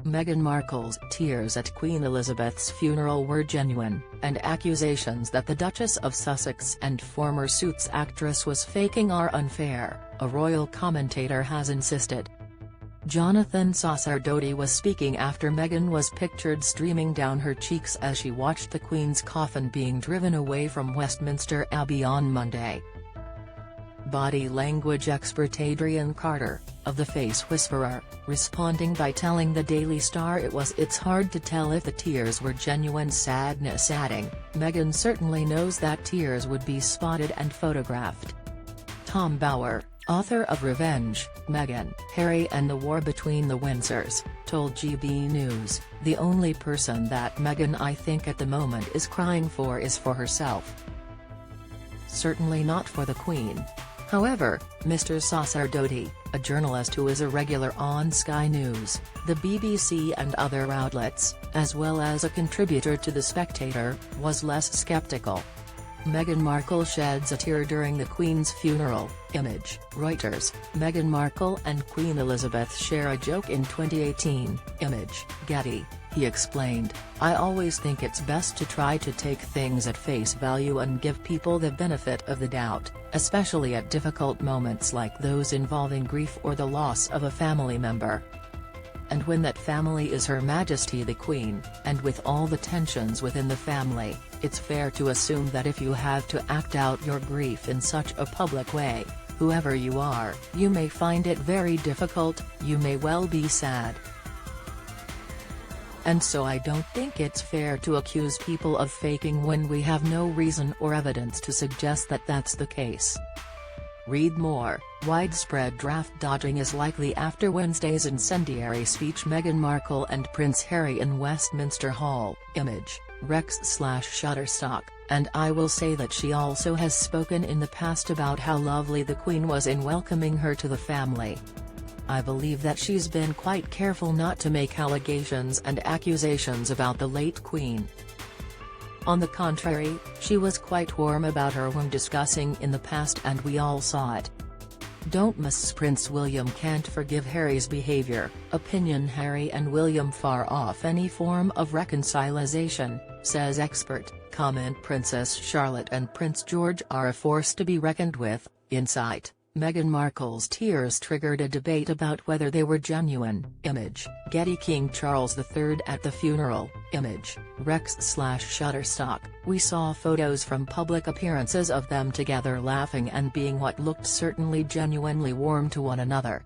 Meghan Markle's tears at Queen Elizabeth's funeral were genuine, and accusations that the Duchess of Sussex and former Suits actress was faking are unfair, a royal commentator has insisted. Jonathan Sacerdoti was speaking after Meghan was pictured streaming down her cheeks as she watched the Queen's coffin being driven away from Westminster Abbey on Monday. Body language expert Adrianne Carter, of The Face Whisperer, responding by telling the Daily Star it's hard to tell if the tears were genuine sadness, adding, "Meghan certainly knows that tears would be spotted and photographed." Tom Bower, author of Revenge, Meghan, Harry and the War Between the Windsors, told GB News, "The only person that Meghan I think at the moment is crying for is for herself. Certainly not for the Queen." However, Mr. Sacerdoti, a journalist who is a regular on Sky News, the BBC and other outlets, as well as a contributor to The Spectator, was less skeptical. Meghan Markle sheds a tear during the Queen's funeral, Image, Reuters. Meghan Markle and Queen Elizabeth share a joke in 2018, Image, Getty. He explained, "I always think it's best to try to take things at face value and give people the benefit of the doubt, especially at difficult moments like those involving grief or the loss of a family member. And when that family is Her Majesty the Queen, and with all the tensions within the family, it's fair to assume that if you have to act out your grief in such a public way, whoever you are, you may find it very difficult, you may well be sad. And so I don't think it's fair to accuse people of faking when we have no reason or evidence to suggest that that's the case." Read more. Widespread draft dodging is likely after Wednesday's incendiary speech. Meghan Markle and Prince Harry in Westminster Hall, Image, Rex/Shutterstock, and I will say that she also has spoken in the past about how lovely the Queen was in welcoming her to the family. "I believe that she's been quite careful not to make allegations and accusations about the late Queen. On the contrary, she was quite warm about her when discussing in the past and we all saw it. Don't miss Prince William can't forgive Harry's behavior, opinion Harry and William far off any form of reconciliation, says expert, comment Princess Charlotte and Prince George are a force to be reckoned with, insight. Meghan Markle's tears triggered a debate about whether they were genuine, Image, Getty. King Charles III at the funeral, Image, Rex/Shutterstock. We saw photos from public appearances of them together laughing and being what looked certainly genuinely warm to one another.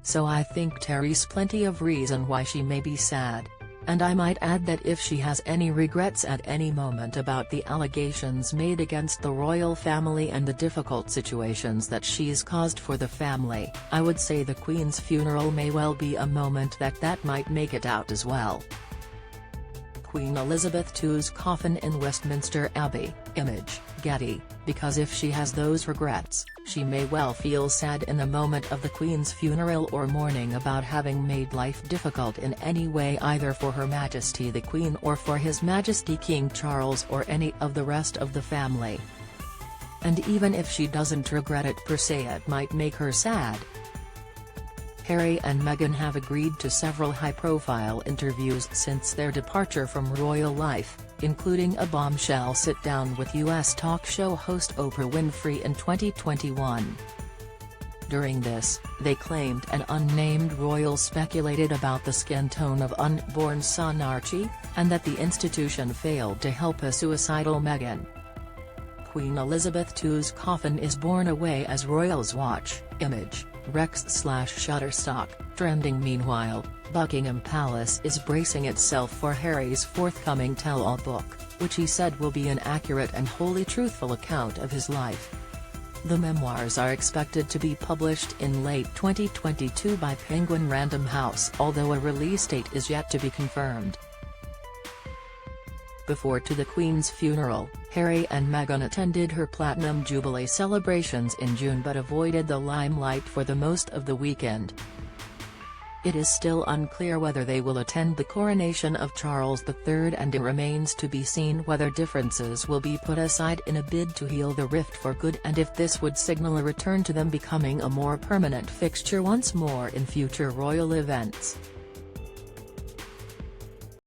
So I think Terry's plenty of reason why she may be sad. And I might add that if she has any regrets at any moment about the allegations made against the royal family and the difficult situations that she's caused for the family, I would say the Queen's funeral may well be a moment that might make it out as well." Queen Elizabeth II's coffin in Westminster Abbey, Image, Getty, because if she has those regrets, she may well feel sad in the moment of the Queen's funeral or mourning about having made life difficult in any way either for Her Majesty the Queen or for His Majesty King Charles or any of the rest of the family. And even if she doesn't regret it per se, it might make her sad. Harry and Meghan have agreed to several high-profile interviews since their departure from royal life, including a bombshell sit-down with U.S. talk show host Oprah Winfrey in 2021. During this, they claimed an unnamed royal speculated about the skin tone of unborn son Archie, and that the institution failed to help a suicidal Meghan. Queen Elizabeth II's coffin is borne away as royals watch, Image, Rex/Shutterstock, trending. Meanwhile, Buckingham Palace is bracing itself for Harry's forthcoming tell-all book, which he said will be an accurate and wholly truthful account of his life. The memoirs are expected to be published in late 2022 by Penguin Random House, although a release date is yet to be confirmed. Before the Queen's funeral, Harry and Meghan attended her Platinum Jubilee celebrations in June but avoided the limelight for the most of the weekend. It is still unclear whether they will attend the coronation of Charles III, and it remains to be seen whether differences will be put aside in a bid to heal the rift for good and if this would signal a return to them becoming a more permanent fixture once more in future royal events.